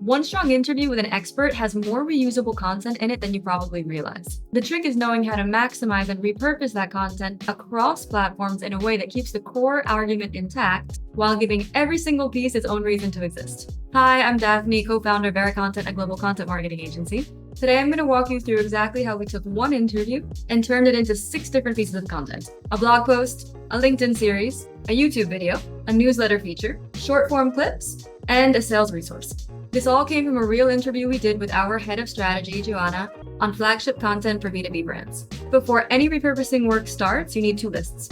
One strong interview with an expert has more reusable content in it than you probably realize. The trick is knowing how to maximize and repurpose that content across platforms in a way that keeps the core argument intact while giving every single piece its own reason to exist. Hi, I'm Daphne, co-founder of VeriContent, a global content marketing agency. Today, I'm going to walk you through exactly how we took one interview and turned it into 6 different pieces of content: a blog post, a LinkedIn series, a YouTube video, a newsletter feature, short-form clips, and a sales resource. This all came from a real interview we did with our head of strategy, Joanna, on flagship content for B2B brands. Before any repurposing work starts, you need 2 lists.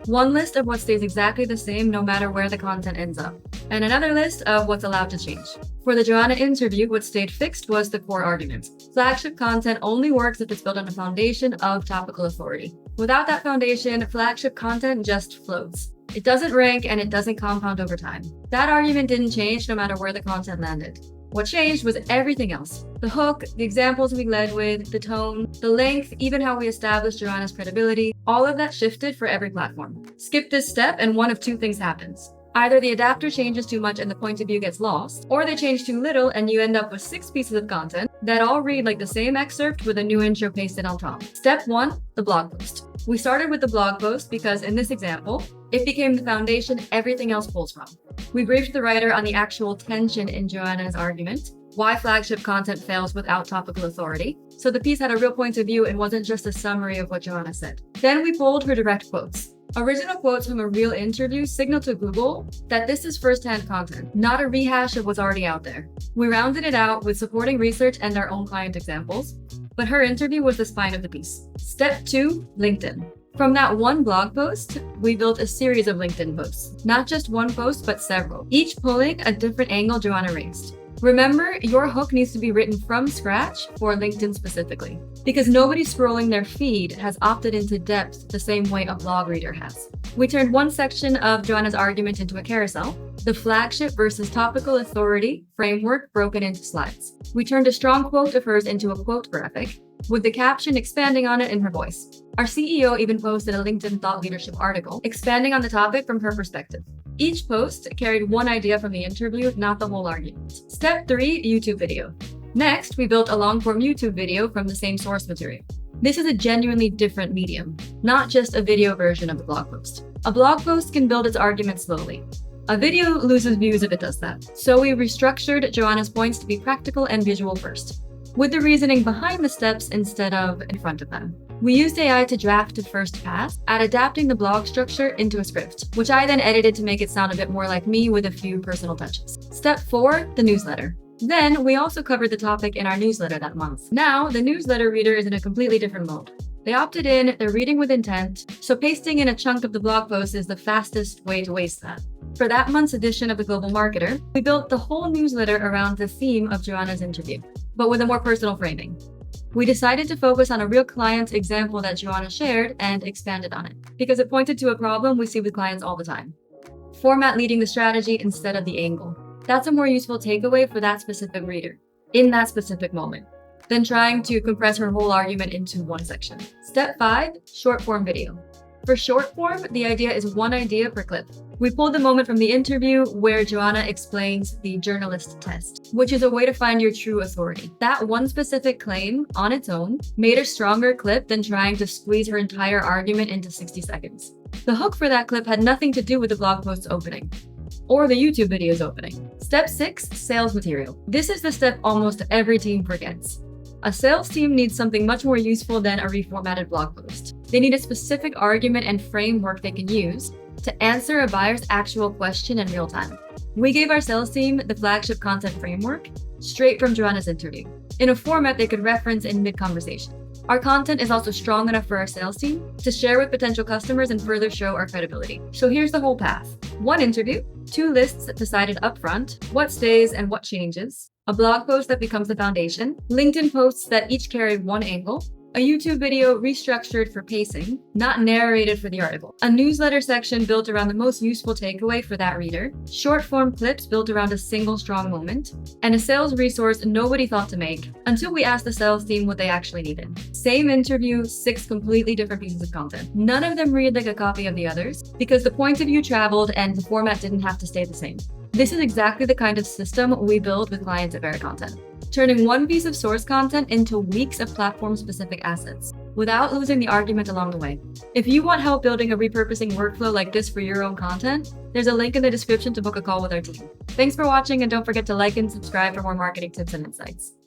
One list of what stays exactly the same no matter where the content ends up, and another list of what's allowed to change. For the Joanna interview, what stayed fixed was the core argument. Flagship content only works if it's built on a foundation of topical authority. Without that foundation, flagship content just floats. It doesn't rank and it doesn't compound over time. That argument didn't change no matter where the content landed. What changed was everything else. The hook, the examples we led with, the tone, the length, even how we established Joanna's credibility, all of that shifted for every platform. Skip this step and one of 2 things happens. Either the adapter changes too much and the point of view gets lost, or they change too little and you end up with 6 pieces of content that all read like the same excerpt with a new intro pasted on top. Step 1, the blog post. We started with the blog post because in this example, it became the foundation everything else pulls from. We briefed the writer on the actual tension in Joanna's argument, why flagship content fails without topical authority, so the piece had a real point of view and wasn't just a summary of what Joanna said. Then we pulled her direct quotes. Original quotes from a real interview signal to Google that this is first-hand content, not a rehash of what's already out there. We rounded it out with supporting research and our own client examples, but her interview was the spine of the piece. Step 2, LinkedIn. From that one blog post, we built a series of LinkedIn posts. Not just one post, but several, each pulling a different angle Joanna raised. Remember, your hook needs to be written from scratch for LinkedIn specifically, because nobody scrolling their feed has opted into depth the same way a blog reader has. We turned one section of Joanna's argument into a carousel, the flagship versus topical authority framework broken into slides. We turned a strong quote of hers into a quote graphic, with the caption expanding on it in her voice. Our CEO even posted a LinkedIn thought leadership article, expanding on the topic from her perspective. Each post carried one idea from the interview, not the whole argument. Step 3, YouTube video. Next, we built a long-form YouTube video from the same source material. This is a genuinely different medium, not just a video version of the blog post. A blog post can build its argument slowly. A video loses views if it does that. So we restructured Joanna's points to be practical and visual first, with the reasoning behind the steps instead of in front of them. We used AI to draft a first pass at adapting the blog structure into a script, which I then edited to make it sound a bit more like me with a few personal touches. Step 4, the newsletter. Then we also covered the topic in our newsletter that month. Now, the newsletter reader is in a completely different mode. They opted in, they're reading with intent, so pasting in a chunk of the blog post is the fastest way to waste that. For that month's edition of The Global Marketer, we built the whole newsletter around the theme of Joanna's interview, but with a more personal framing. We decided to focus on a real client example that Joanna shared and expanded on it, because it pointed to a problem we see with clients all the time. Format leading the strategy instead of the angle. That's a more useful takeaway for that specific reader, in that specific moment, than trying to compress her whole argument into one section. Step 5, short form video. For short form, the idea is one idea per clip. We pulled the moment from the interview where Joanna explains the journalist test, which is a way to find your true authority. That one specific claim, on its own, made a stronger clip than trying to squeeze her entire argument into 60 seconds. The hook for that clip had nothing to do with the blog post's opening, or the YouTube video's opening. Step 6, sales material. This is the step almost every team forgets. A sales team needs something much more useful than a reformatted blog post. They need a specific argument and framework they can use to answer a buyer's actual question in real time. We gave our sales team the flagship content framework straight from Joanna's interview, in a format they could reference in mid-conversation. Our content is also strong enough for our sales team to share with potential customers and further show our credibility. So here's the whole path. 1 interview, 2 lists decided upfront, what stays and what changes, a blog post that becomes the foundation, LinkedIn posts that each carry one angle, a YouTube video restructured for pacing, not narrated for the article, a newsletter section built around the most useful takeaway for that reader, short-form clips built around a single strong moment, and a sales resource nobody thought to make until we asked the sales team what they actually needed. Same interview, 6 completely different pieces of content. None of them read like a copy of the others because the point of view traveled and the format didn't have to stay the same. This is exactly the kind of system we build with clients at Content, turning one piece of source content into weeks of platform-specific assets, without losing the argument along the way. If you want help building a repurposing workflow like this for your own content, there's a link in the description to book a call with our team. Thanks for watching, and don't forget to like and subscribe for more marketing tips and insights.